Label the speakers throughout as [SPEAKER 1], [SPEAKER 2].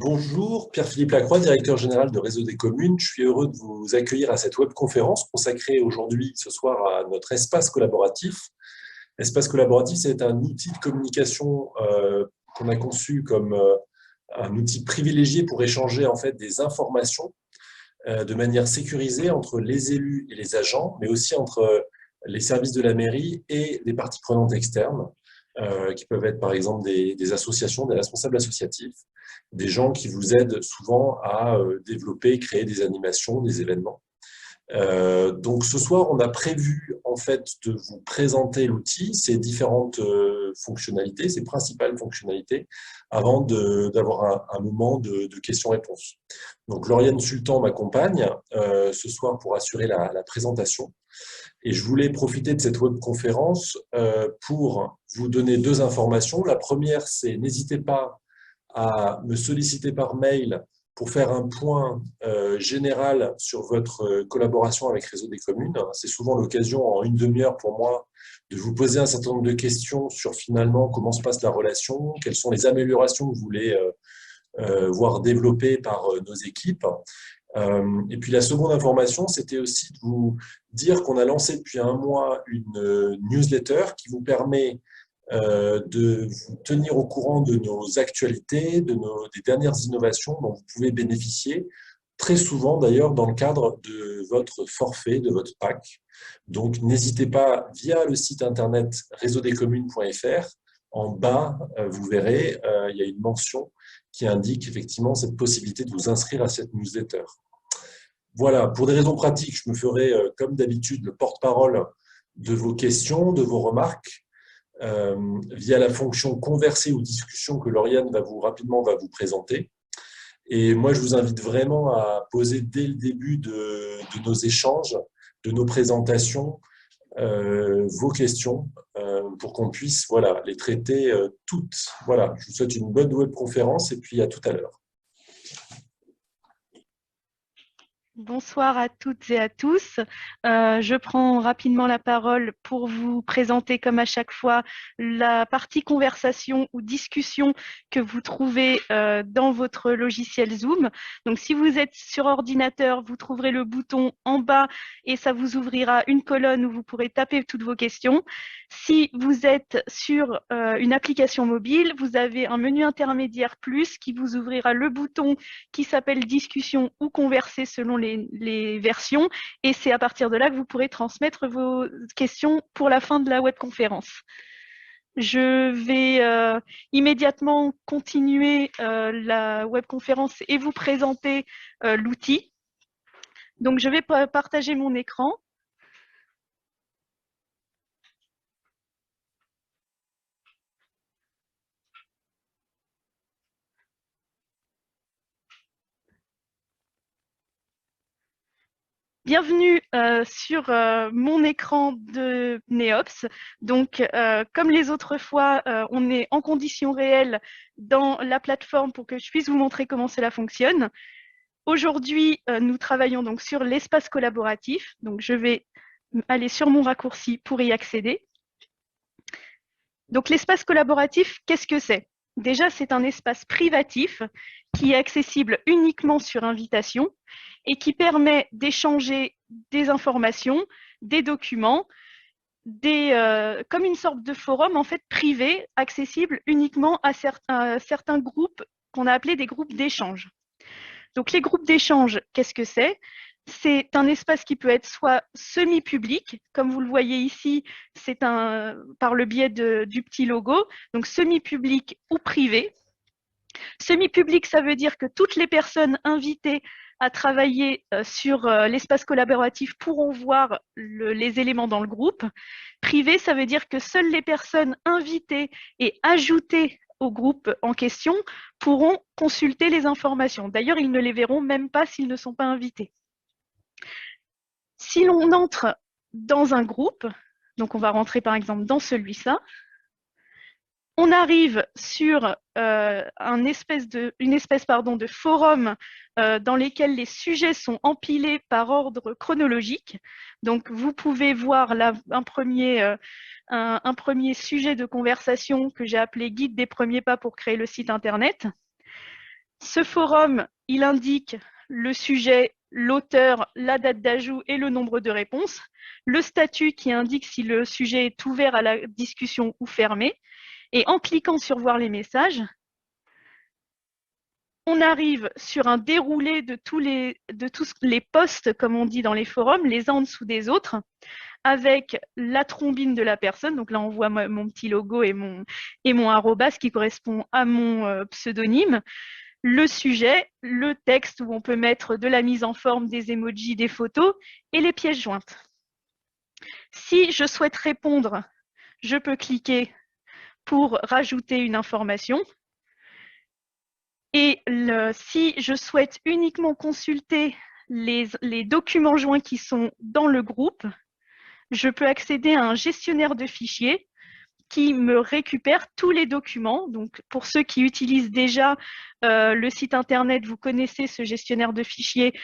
[SPEAKER 1] Bonjour, Pierre-Philippe Lacroix, directeur général de Réseau des communes. Je suis heureux de vous accueillir à cette webconférence consacrée aujourd'hui, ce soir, à notre espace collaboratif. L'espace collaboratif, c'est un outil de communication qu'on a conçu comme un outil privilégié pour échanger en fait des informations de manière sécurisée entre les élus et les agents, mais aussi entre les services de la mairie et les parties prenantes externes, qui peuvent être par exemple des associations, des responsables associatifs, des gens qui vous aident souvent à développer, créer des animations, des événements. Donc ce soir, on a prévu en fait de vous présenter l'outil, ses différentes fonctionnalités, ses principales fonctionnalités, avant d'avoir un moment de questions-réponses. Donc Lauriane Sultan m'accompagne ce soir pour assurer la présentation. Et je voulais profiter de cette webconférence pour vous donner deux informations. La première, c'est n'hésitez pas à me solliciter par mail pour faire un point général sur votre collaboration avec Réseau des communes. C'est souvent l'occasion, en une demi-heure pour moi, de vous poser un certain nombre de questions sur finalement comment se passe la relation, quelles sont les améliorations que vous voulez voir développées par nos équipes. Et puis la seconde information, c'était aussi de vous dire qu'on a lancé depuis un mois une newsletter qui vous permet de vous tenir au courant de nos actualités, des dernières innovations dont vous pouvez bénéficier, très souvent d'ailleurs dans le cadre de votre forfait, de votre pack. Donc n'hésitez pas, via le site internet réseaudescommunes.fr, en bas, vous verrez, il y a une mention qui indique effectivement cette possibilité de vous inscrire à cette newsletter. Voilà, pour des raisons pratiques, je me ferai, comme d'habitude, le porte-parole de vos questions, de vos remarques, via la fonction converser ou discussion que Lauriane rapidement va vous présenter. Et moi, je vous invite vraiment à poser dès le début de nos échanges, de nos présentations, vos questions pour qu'on puisse les traiter toutes. Voilà, je vous souhaite une bonne webconférence et puis à tout à l'heure.
[SPEAKER 2] Bonsoir à toutes et à tous. Je prends rapidement la parole pour vous présenter, comme à chaque fois, la partie conversation ou discussion que vous trouvez dans votre logiciel Zoom. Donc, si vous êtes sur ordinateur, vous trouverez le bouton en bas et ça vous ouvrira une colonne où vous pourrez taper toutes vos questions. Si vous êtes sur une application mobile, vous avez un menu intermédiaire plus qui vous ouvrira le bouton qui s'appelle discussion ou converser selon les versions. Et c'est à partir de là que vous pourrez transmettre vos questions pour la fin de la webconférence. Je vais immédiatement continuer la webconférence et vous présenter l'outil. Donc, je vais partager mon écran. Bienvenue sur mon écran de Neops. Donc, comme les autres fois, on est en conditions réelles dans la plateforme pour que je puisse vous montrer comment cela fonctionne. Aujourd'hui, nous travaillons donc sur l'espace collaboratif. Donc, je vais aller sur mon raccourci pour y accéder. Donc, l'espace collaboratif, qu'est-ce que c'est? Déjà, c'est un espace privatif qui est accessible uniquement sur invitation et qui permet d'échanger des informations, des documents, comme une sorte de forum en fait privé, accessible uniquement à certains groupes qu'on a appelés des groupes d'échange. Donc les groupes d'échange, qu'est-ce que c'est? C'est un espace qui peut être soit semi-public, comme vous le voyez ici, c'est par le biais du petit logo, donc semi-public ou privé. Semi-public, ça veut dire que toutes les personnes invitées à travailler sur l'espace collaboratif pourront voir les éléments dans le groupe. Privé, ça veut dire que seules les personnes invitées et ajoutées au groupe en question pourront consulter les informations. D'ailleurs, ils ne les verront même pas s'ils ne sont pas invités. Si l'on entre dans un groupe, donc on va rentrer par exemple dans celui-ci, on arrive sur une espèce de forum dans lequel les sujets sont empilés par ordre chronologique. Donc, vous pouvez voir là un premier sujet de conversation que j'ai appelé « Guide des premiers pas pour créer le site Internet ». Ce forum, il indique le sujet, l'auteur, la date d'ajout et le nombre de réponses. Le statut qui indique si le sujet est ouvert à la discussion ou fermé. Et en cliquant sur voir les messages, on arrive sur un déroulé de tous les posts, comme on dit dans les forums, les uns en dessous des autres, avec la trombine de la personne. Donc là, on voit mon petit logo et mon arrobas qui correspond à mon pseudonyme. Le sujet, le texte où on peut mettre de la mise en forme, des emojis, des photos et les pièces jointes. Si je souhaite répondre, je peux cliquer pour rajouter une information. Et si je souhaite uniquement consulter les documents joints qui sont dans le groupe, je peux accéder à un gestionnaire de fichiers qui me récupère tous les documents. Donc, pour ceux qui utilisent déjà le site internet, vous connaissez ce gestionnaire de fichiers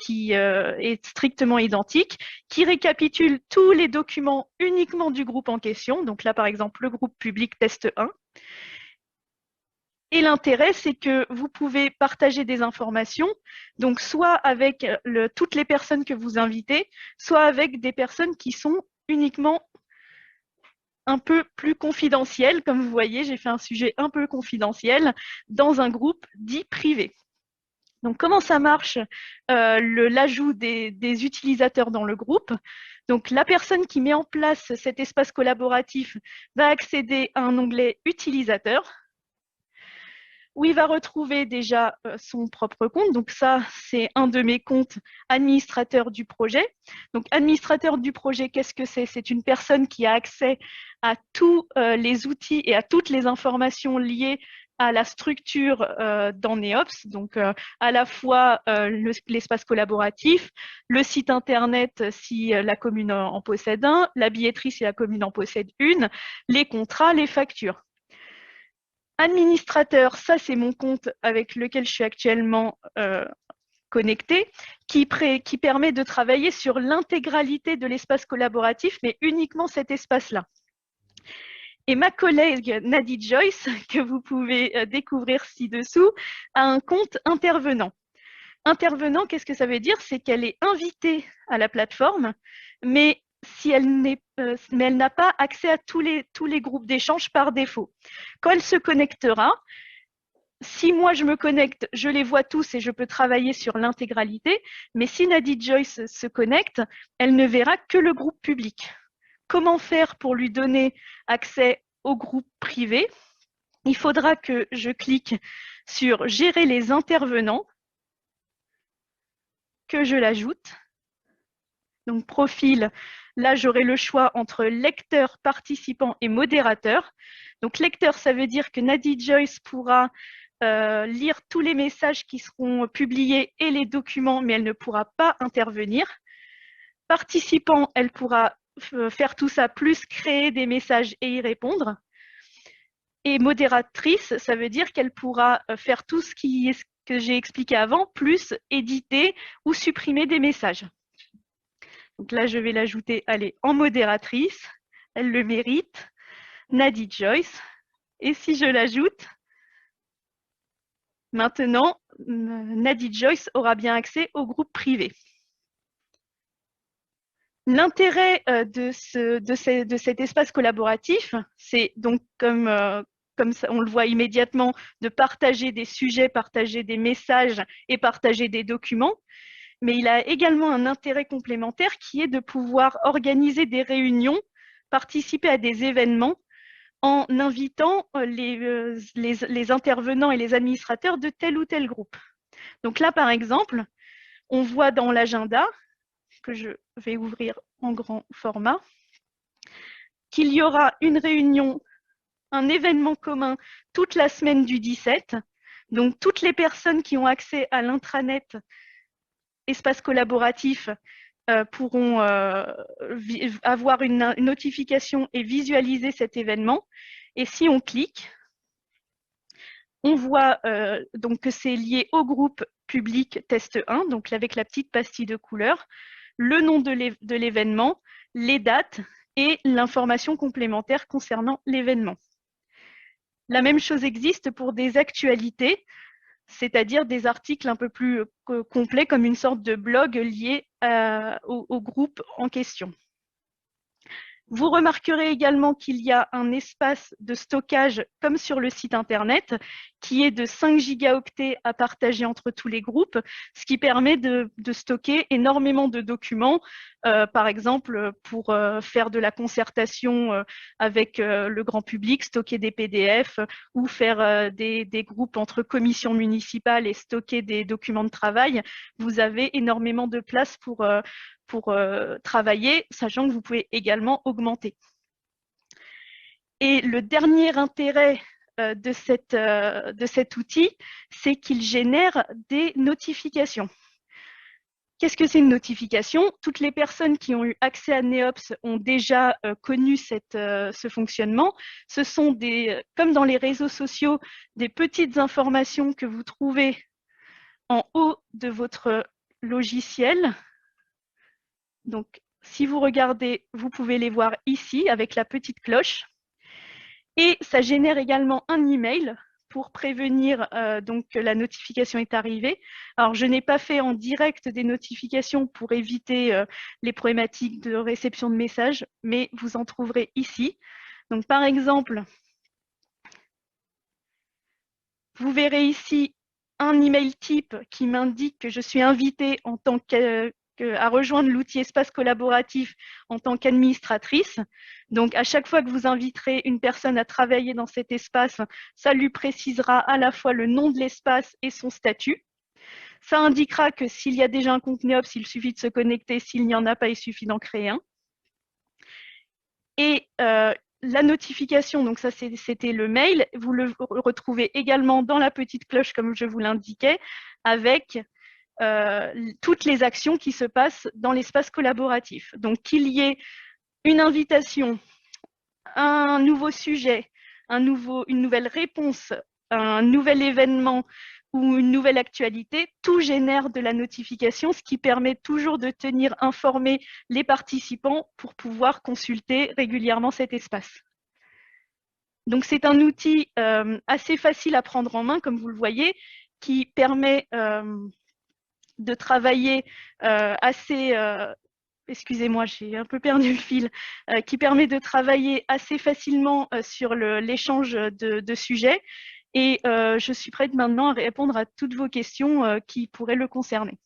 [SPEAKER 2] qui est strictement identique, qui récapitule tous les documents uniquement du groupe en question. Donc là, par exemple, le groupe public test 1. Et l'intérêt, c'est que vous pouvez partager des informations, donc soit avec toutes les personnes que vous invitez, soit avec des personnes qui sont uniquement un peu plus confidentielles. Comme vous voyez, j'ai fait un sujet un peu confidentiel dans un groupe dit privé. Donc, comment ça marche l'ajout des utilisateurs dans le groupe? Donc, la personne qui met en place cet espace collaboratif va accéder à un onglet utilisateur, où il va retrouver déjà son propre compte. Donc ça, c'est un de mes comptes administrateur du projet. Donc administrateur du projet, qu'est-ce que c'est? C'est une personne qui a accès à tous les outils et à toutes les informations liées à la structure dans NeOps, donc à la fois l'espace collaboratif, le site internet si la commune en possède un, la billetterie si la commune en possède une, les contrats, les factures. Administrateur, ça c'est mon compte avec lequel je suis actuellement connectée, qui permet de travailler sur l'intégralité de l'espace collaboratif, mais uniquement cet espace-là. Et ma collègue Nadie Joyce, que vous pouvez découvrir ci-dessous, a un compte intervenant. Intervenant, qu'est-ce que ça veut dire? C'est qu'elle est invitée à la plateforme, mais elle n'a pas accès à tous les groupes d'échange par défaut. Quand elle se connectera, si moi je me connecte, je les vois tous et je peux travailler sur l'intégralité, mais si Nadie Joyce se connecte, elle ne verra que le groupe public. Comment faire pour lui donner accès au groupe privé? Il faudra que je clique sur « Gérer les intervenants », que je l'ajoute. Donc, profil, là, j'aurai le choix entre lecteur, participant et modérateur. Donc, lecteur, ça veut dire que Nadie Joyce pourra lire tous les messages qui seront publiés et les documents, mais elle ne pourra pas intervenir. Participant, elle pourra faire tout ça, plus créer des messages et y répondre. Et modératrice, ça veut dire qu'elle pourra faire tout ce que j'ai expliqué avant, plus éditer ou supprimer des messages. Donc là, je vais l'ajouter, allez, en modératrice. Elle le mérite. Nadie Joyce. Et si je l'ajoute, maintenant, Nadie Joyce aura bien accès au groupe privé. L'intérêt de cet espace collaboratif, c'est donc, comme ça, on le voit immédiatement, de partager des sujets, partager des messages et partager des documents. Mais il a également un intérêt complémentaire qui est de pouvoir organiser des réunions, participer à des événements en invitant les intervenants et les administrateurs de tel ou tel groupe. Donc là, par exemple, on voit dans l'agenda, que je vais ouvrir en grand format, qu'il y aura une réunion, un événement commun toute la semaine du 17. Donc, toutes les personnes qui ont accès à l'intranet espace collaboratif pourront avoir une notification et visualiser cet événement. Et si on clique, on voit donc que c'est lié au groupe public test 1, donc avec la petite pastille de couleur, le nom de l'événement, les dates et l'information complémentaire concernant l'événement. La même chose existe pour des actualités. c'est-à-dire des articles un peu plus complets comme une sorte de blog lié au groupe en question. Vous remarquerez également qu'il y a un espace de stockage, comme sur le site internet, qui est de 5 gigaoctets à partager entre tous les groupes, ce qui permet de stocker énormément de documents, par exemple pour faire de la concertation avec le grand public, stocker des PDF, ou faire des groupes entre commissions municipales et stocker des documents de travail. Vous avez énormément de place pour travailler, sachant que vous pouvez également augmenter. Et le dernier intérêt de cet outil, c'est qu'il génère des notifications. Qu'est-ce que c'est une notification? Toutes les personnes qui ont eu accès à Neops ont déjà connu ce fonctionnement. Ce sont comme dans les réseaux sociaux, des petites informations que vous trouvez en haut de votre logiciel. Donc, si vous regardez, vous pouvez les voir ici avec la petite cloche. Et ça génère également un email pour prévenir donc que la notification est arrivée. Alors, je n'ai pas fait en direct des notifications pour éviter les problématiques de réception de messages, mais vous en trouverez ici. Donc, par exemple, vous verrez ici un email type qui m'indique que je suis invitée en tant à rejoindre l'outil espace collaboratif en tant qu'administratrice. Donc, à chaque fois que vous inviterez une personne à travailler dans cet espace, ça lui précisera à la fois le nom de l'espace et son statut. Ça indiquera que s'il y a déjà un compte Neops, il suffit de se connecter. S'il n'y en a pas, il suffit d'en créer un. Et la notification, donc ça c'était le mail, vous le retrouvez également dans la petite cloche comme je vous l'indiquais, avec toutes les actions qui se passent dans l'espace collaboratif. Donc qu'il y ait une invitation, un nouveau sujet, une nouvelle réponse, un nouvel événement ou une nouvelle actualité, tout génère de la notification, ce qui permet toujours de tenir informés les participants pour pouvoir consulter régulièrement cet espace. Donc c'est un outil assez facile à prendre en main, comme vous le voyez, qui permet de travailler excusez-moi, j'ai un peu perdu le fil, qui permet de travailler assez facilement sur l'échange de sujets. Et je suis prête maintenant à répondre à toutes vos questions qui pourraient le concerner.